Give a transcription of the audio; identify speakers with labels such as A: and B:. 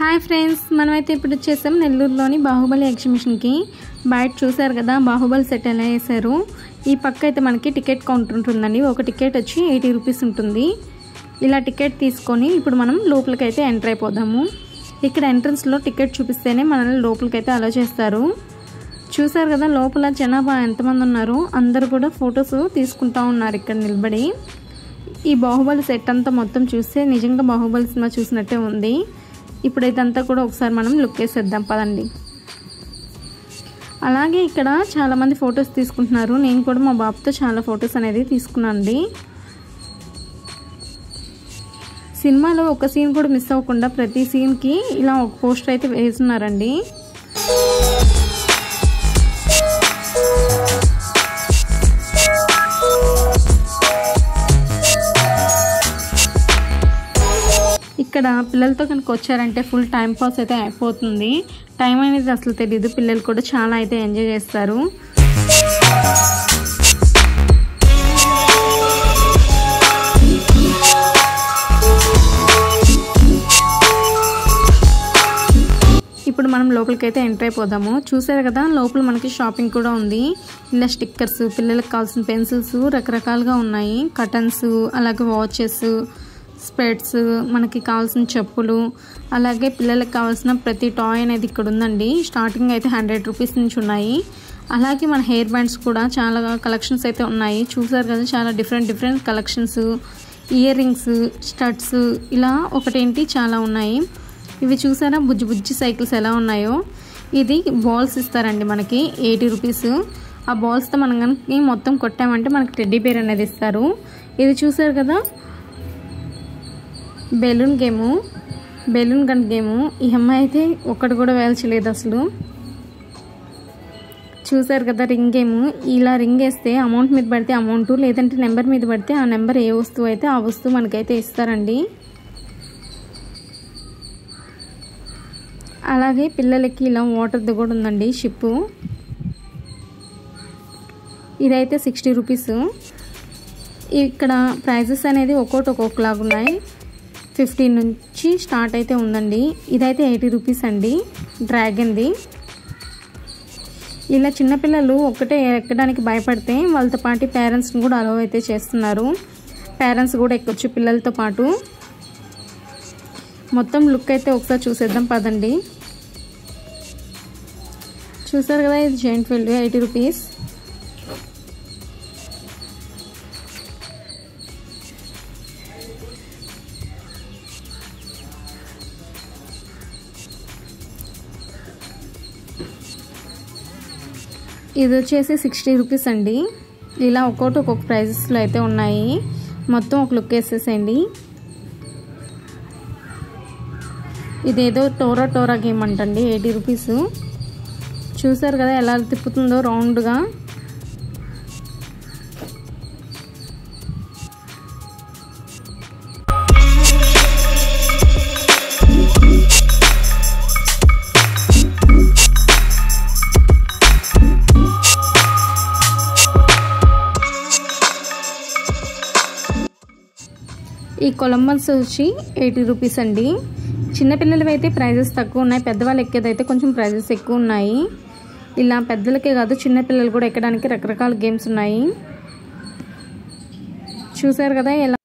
A: Hi friends, మనమైతే ఇప్పుడు వచ్చేసాం నెల్లూరులోని బాహుబలి ఎగ్జిబిషన్ కి. బయట చూసారు కదా బాహుబలి సెట్ ఎలా వేశారు. ఈ పక్క అయితే మనకి టికెట్ కౌంటర్ ఉంటుందండి. ఒక టికెట్ వచ్చి 80 రూపీస్ ఉంటుంది. ఇలా టికెట్ తీసుకొని ఇప్పుడు మనం లోపలికి అయితే ఎంటర్ అయిపోదాము. ఇక్కడ ఎంట్రన్స్ లో టికెట్ చూపిస్తేనే మనల్ని లోపలికి అయితే అలో చేస్తారు. చూసారు కదా లోపల జనాభా ఎంతమంది ఉన్నారు. అందరూ కూడా ఫొటోస్ తీసుకుంటా ఉన్నారు ఇక్కడ నిలబడి. ఈ బాహుబలి సెట్ అంతా మొత్తం చూస్తే నిజంగా బాహుబలి సినిమా చూసినట్టే ఉంది. ఇప్పుడు ఇదంతా కూడా ఒకసారి మనం లుక్ వేసేద్దాం పదండి. అలాగే ఇక్కడ చాలా మంది ఫొటోస్ తీసుకుంటున్నారు. నేను కూడా మా బాబుతో చాలా ఫొటోస్ అనేది తీసుకున్నానండి. సినిమాలో ఒక సీన్ కూడా మిస్ అవ్వకుండా ప్రతి సీన్కి ఇలా ఒక పోస్టర్ అయితే వేస్తున్నారండి. ఇక్కడ పిల్లలతో కనుక వచ్చారంటే ఫుల్ టైం పాస్ అయితే అయిపోతుంది. టైం అనేది అసలు తెలియదు. పిల్లలు కూడా చాలా అయితే ఎంజాయ్ చేస్తారు. ఇప్పుడు మనం లోపలికి అయితే ఎంటర్ అయిపోదాము. చూసారు కదా లోపల మనకి షాపింగ్ కూడా ఉంది. ఇలా స్టిక్కర్స్, పిల్లలకు కావాల్సిన పెన్సిల్స్ రకరకాలుగా ఉన్నాయి. కటన్స్, అలాగే వాచెస్, స్పెట్స్, మనకి కావాల్సిన చెప్పులు, అలాగే పిల్లలకు కావాల్సిన ప్రతి టాయ్ అనేది ఇక్కడ ఉందండి. స్టార్టింగ్ అయితే 100 రూపీస్ నుంచి ఉన్నాయి. అలాగే మన హెయిర్ బ్యాండ్స్ కూడా చాలా కలెక్షన్స్ అయితే ఉన్నాయి. చూసారు కదా చాలా different collections, ear rings, studs, ఇలా ఒకటేంటి చాలా ఉన్నాయి. ఇవి చూసారా బుజ్జి సైకిల్స్ ఎలా ఉన్నాయో. ఇది బాల్స్ ఇస్తారండి మనకి 80 రూపీస్. ఆ బాల్స్తో మనం కనుక మొత్తం కొట్టామంటే మనకి టెడ్డీ బేర్ అనేది ఇస్తారు. ఇది చూసారు కదా బెలూన్ గన్ గేము. ఈ అమ్మాయి అయితే ఒక్కటి కూడా వేల్చలేదు అసలు. చూసారు కదా రింగ్ గేమ్. ఇలా రింగ్ వేస్తే అమౌంట్ మీద పడితే అమౌంట్, లేదంటే నెంబర్ మీద పడితే ఆ నెంబర్ ఏ వస్తువు అయితే ఆ వస్తువు మనకైతే ఇస్తారండి. అలాగే పిల్లలకి ఇలా వాటర్ది కూడా ఉందండి షిప్. ఇదైతే 60 రూపీస్. ఇక్కడ ప్రైజెస్ అనేది ఒక్కొక్కలాగా ఉన్నాయి. 15 నుంచి స్టార్ట్ అయితే ఉందండి. ఇదైతే 80 రూపీస్ అండి డ్రాగన్ది. ఇలా చిన్నపిల్లలు ఒక్కటే ఎక్కడానికి భయపడితే వాళ్ళతో పాటు పేరెంట్స్ని కూడా అలౌ అయితే చేస్తున్నారు. పేరెంట్స్ కూడా ఎక్కొచ్చు పిల్లలతో పాటు. మొత్తం లుక్ అయితే ఒకసారి చూసేద్దాం పదండి. చూసారు కదా ఇది జెయింట్ వీల్ 80 రూపీస్. ఇది వచ్చేసి 60 రూపీస్ అండి. ఇలా ఒక్కొక్క ప్రైజెస్లో అయితే ఉన్నాయి. మొత్తం ఒక లుక్ వేసేసేయండి. ఇదేదో టోరా గేమ్ అంటండి 80 రూపీస్. చూసారు కదా ఎలా తిప్పుతుందో రౌండ్గా. ఈ కొలంబస్ వచ్చి 80 రూపీస్ అండి. చిన్నపిల్లలవి అయితే ప్రైజెస్ తక్కువ ఉన్నాయి. పెద్దవాళ్ళు ఎక్కేదైతే కొంచెం ప్రైజెస్ ఎక్కువ ఉన్నాయి. ఇలా పెద్దలకే కాదు చిన్నపిల్లలు కూడా ఎక్కడానికి రకరకాల గేమ్స్ ఉన్నాయి. చూసారు కదా ఎలా